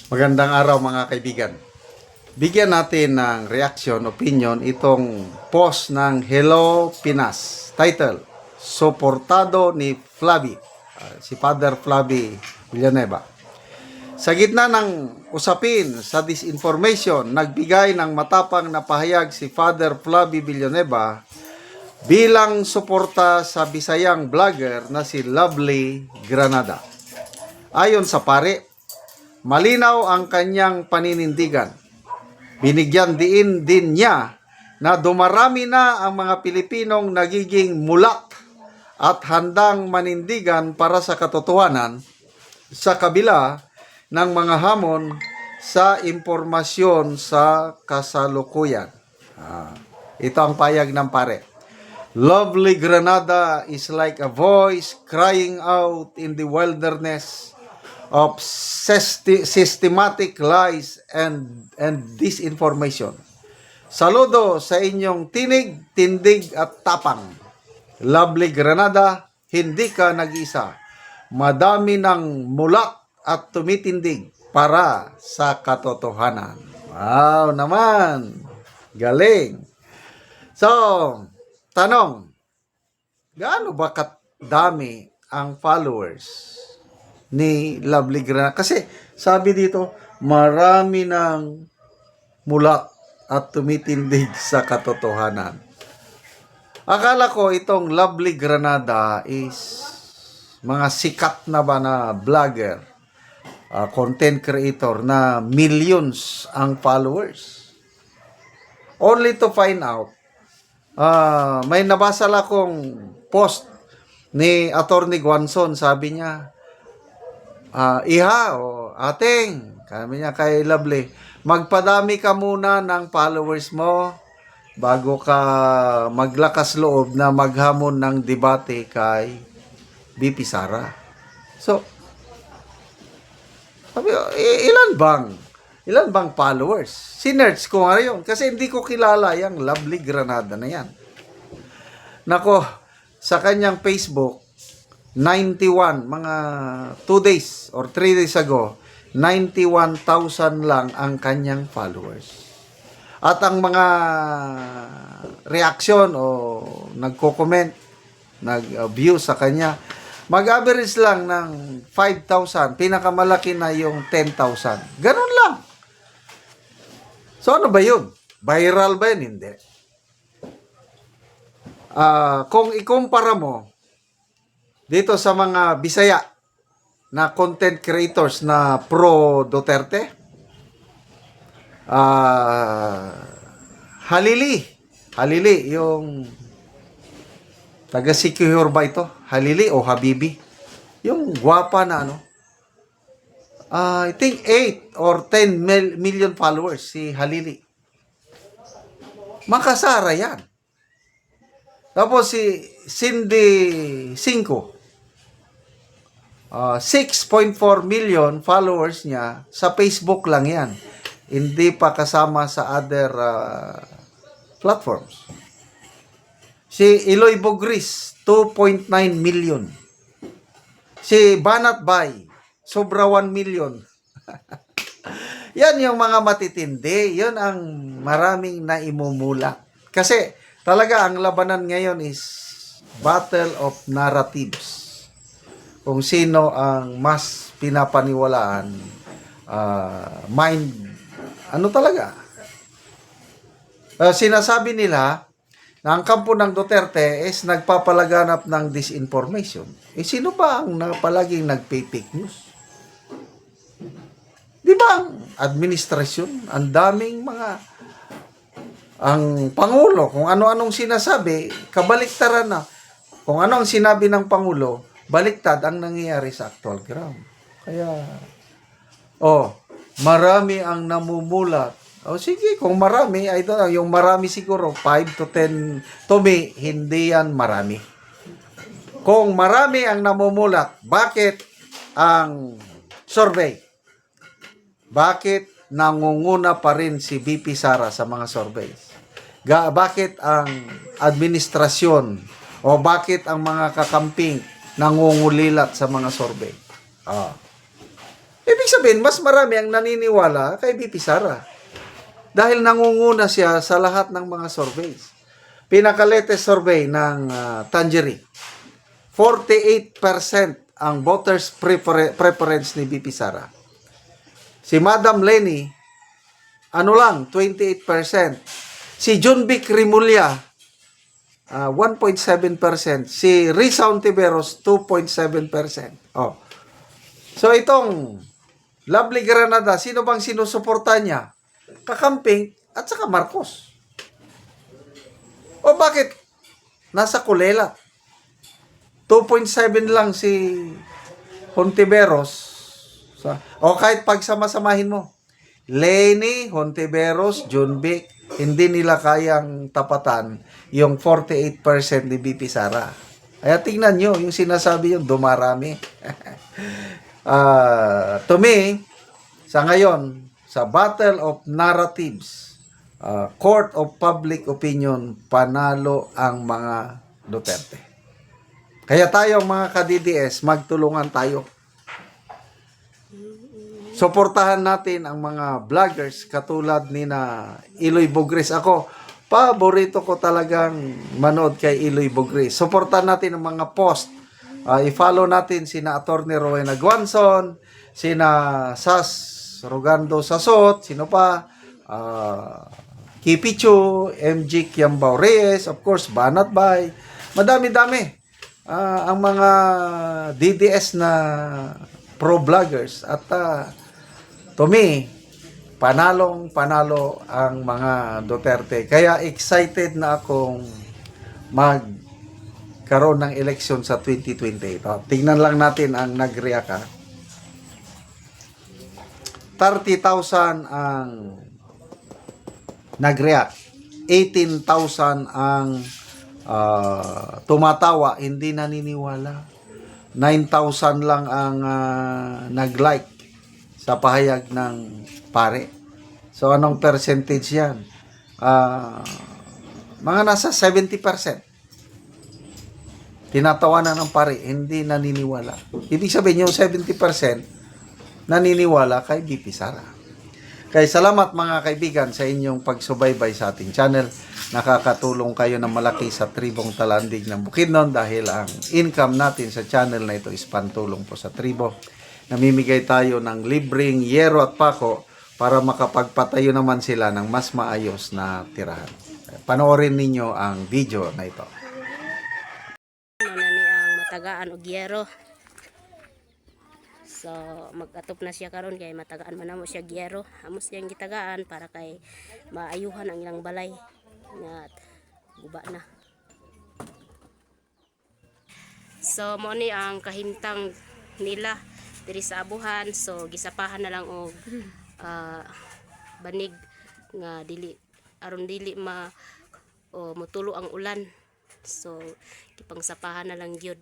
Magandang araw mga kaibigan. Bigyan natin ng reaction, opinion itong post ng Hello Pinas. Title, Suportado ni Flavi, si Father Flavi Villanueva. Sa gitna ng usapin sa disinformation, nagbigay ng matapang na pahayag si Father Flavi Villanueva bilang suporta sa Bisayang vlogger na si Lovely Granada. Ayon sa pare, malinaw ang kanyang paninindigan. Binigyan din niya na dumarami na ang mga Pilipinong nagiging mulat at handang manindigan para sa katotohanan sa kabila ng mga hamon sa impormasyon sa kasalukuyan. Ito ang payag ng pare. Lovely Granada is like a voice crying out in the wilderness of systematic lies and disinformation. Saludo sa inyong tinig, tindig at tapang. Lovely Granada, hindi ka nag-isa. Madami ng mulat at tumitindig para sa katotohanan. Wow naman! Galing! So, tanong, gaano ba kadami ang followers ni Lovely Granada? Kasi sabi dito, marami ng mulat at tumitindig sa katotohanan. Akala ko itong Lovely Granada is mga sikat na ba na vlogger, content creator na millions ang followers. Only to find out, may nabasa lang akong post ni Atty. Guanzon, sabi niya, iha o ating, kami niya kay Lovely, magpadami ka muna ng followers mo bago ka maglakas loob na maghamon ng debate kay BP Sara. So, sabi ko, ilan bang followers? Sinerch ko nga yun kasi hindi ko kilala yung Lovely Granada na yan. Nako, sa kanyang Facebook, 91, mga 2 days or 3 days ago, 91,000 lang ang kanyang followers. At ang mga reaction o nagko-comment, nag-view sa kanya, mag-average lang ng 5,000. Pinakamalaki na yung 10,000. Ganun lang. So ano ba yun? Viral ba yun? Hindi. Kung ikumpara mo, dito sa mga Bisaya na content creators na pro Duterte, Halili, yung taga Siquijor ba ito? Halili o Habibi? Yung gwapa na ano? I think 8 or 10 million followers si Halili. Makasara yan. Tapos si Cindy 5, 6.4 million followers niya sa Facebook lang yan. Hindi pa kasama sa other platforms. Si Eloy Bogris, 2.9 million. Si Banat Bay, sobra 1 million. Yan yung mga matitindi. Yan ang maraming naimumula. Kasi talaga ang labanan ngayon is battle of narratives. Kung sino ang mas pinapaniwalaan, ano talaga? Sinasabi nila na ang kampo ng Duterte is nagpapalaganap ng disinformation. Sino ba ang palaging nagpe-fake news? Di ba ang administrasyon, ang daming ang Pangulo, kung ano-anong sinasabi, kabaliktaran na. Kung ano ang sinabi ng Pangulo, baliktad ang nangyayari sa actual ground. Kaya, marami ang namumulat. Sige, kung marami, yung marami siguro, 5 to 10, to me, hindi yan marami. Kung marami ang namumulat, bakit ang survey? Bakit nangunguna pa rin si BP Sara sa mga surveys? Bakit ang administrasyon o bakit ang mga kakamping nangungulilat sa mga survey? Ibig sabihin, mas marami ang naniniwala kay BP Sara. Dahil nangunguna siya sa lahat ng mga surveys. Pinaka-latest survey ng Tangerine, 48% ang voters preference ni BP Sara. Si Madam Lenny, ano lang, 28%. Si John Vic Rimulya, 1.7%. Si Risa Ontiveros, 2.7%. Oh. So itong Lovely Granada, sino bang sinusuporta niya? Kakamping at saka Marcos. O bakit? Nasa kulela. 2.7 lang si Hontiveros. O kahit pagsama-samahin mo. Lenny, Hontiveros, John Vic, hindi nila kayang tapatan yung 48% ni BP Sara. Kaya tingnan nyo, yung sinasabi yung dumarami. To me, sa ngayon, sa Battle of Narratives, Court of Public Opinion, panalo ang mga Duterte. Kaya tayo mga ka-DDS, magtulungan tayo. Suportahan natin ang mga vloggers katulad ni na Iloy Bogres. Ako, paborito ko talagang manood kay Iloy Bogres. Suportahan natin ang mga post. I-follow natin sina Atty. Rowena Guanzon, sina Sas Rogando Sasot, sino pa? Kipicho, MG Kiambao Reyes, of course, Banat Bay. Madami-dami. Ang mga DDS na pro-vloggers. At to me, panalo ang mga Duterte. Kaya excited na akong magkaroon ng eleksyon sa 2028. Tingnan lang natin ang nag-react. 30,000 ang nag-react. 18,000 ang tumatawa, hindi naniniwala. 9,000 lang ang nag-like sa pahayag ng pare. So, anong percentage yan? Mga nasa 70%. Tinatawanan ng pare, hindi naniniwala. Ibig sabihin, yung 70% naniniwala kay BP Sara. Kaya salamat mga kaibigan sa inyong pagsubaybay sa ating channel. Nakakatulong kayo ng malaki sa tribong Talandig ng Bukidnon dahil ang income natin sa channel na ito is pantulong po sa tribo. Namimigay tayo ng libreng yero at pako para makapagpatayo naman sila ng mas maayos na tirahan. Panoorin ninyo ang video na ito. Manani ang matagaan og yero. So mag-atop na siya karon kay matagaan man namo siya gyero. Amos siyang gitagaan para kay maayuhan ang ilang balay nga guba na. So mo ni ang kahimtang nila diri sa abuhan. So gisapahan na lang og banig nga aron dili motulo ang ulan. So gipangsapahan na lang gyud.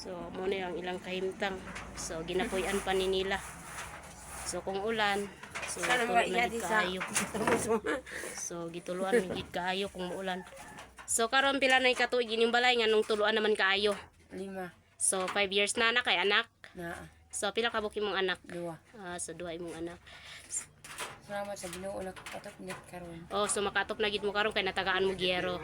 So, muna yung ilang kahimtang. So, ginapuyan pa ni nila. So, kung ulan, so, tulo na gid kaayo. So, gituluan na gid kaayo kung muulan. So, karon pila na ikatuig ining balay nga nung tuluan naman kaayo. 5 So, 5 years na kay anak. na So, pila ka buki mong anak? 2. So, 2 imong anak. Salamat sa Ginoo nakapatok net karon. Oh, so makatop na gid mo karon kay natagaan mo gyero.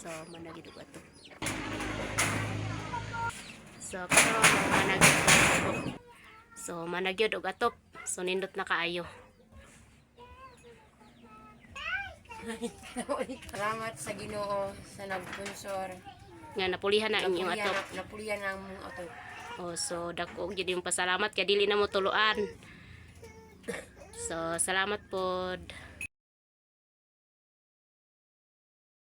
So, managid og ato. So, karon managid og atop. So, managyod og atop. So, nindot na kaayo. Salamat sa Ginoo sa nagsponsor. Nga napulihan na inyong atop. Napulihan ang mong atop. So dako gyud yung pasalamat kay dili na mo tuluan. So salamat pod.